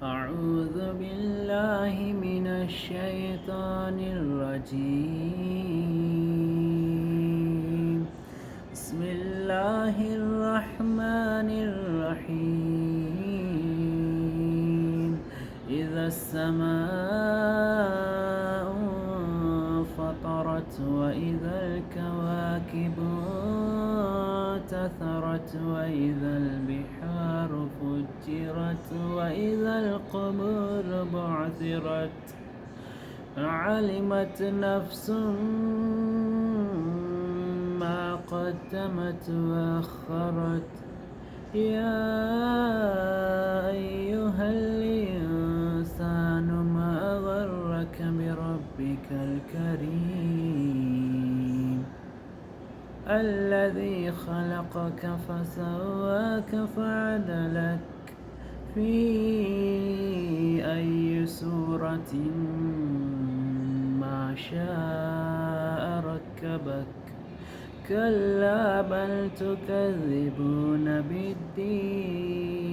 أعوذ بالله من الشيطان الرجيم. بسم الله الرحمن الرحيم. إذا السماء انفطرت وإذا الكواكب انتثرت وإذا البحار فجرت وإذا القبور بعثرت علمت نفس ما قدمت وأخرت. يا أيها الإنسان ما غرك بربك الكريم الذي خلقك فسواك فعدلك في أي صورة ما شاء ركبك. كلا بل تكذبون بالدين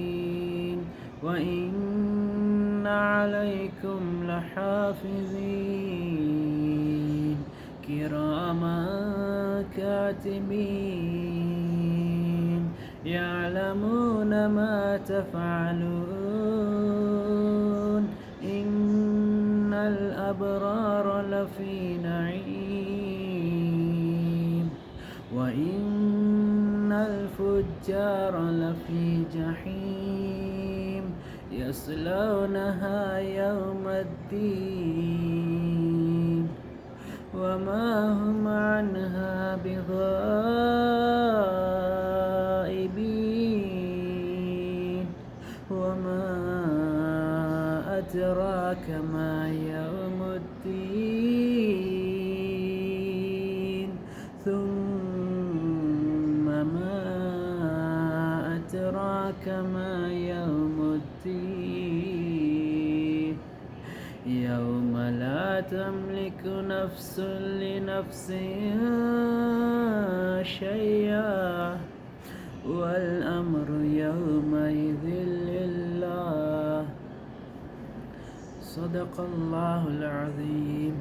وإن عليكم لحافظين كراما كاتبين يعلمون ما تفعلون. إن الأبرار لفي نعيم وإن الفجار لفي جحيم يصلونها يوم الدين وما هم عنها بغائبين. وما أدراك ما يوم الدين ثم ما أدراك ما يوم الدين يوم لا تملك نفس لنفس شيئا والأمر يومئذ لله. صدق الله العظيم.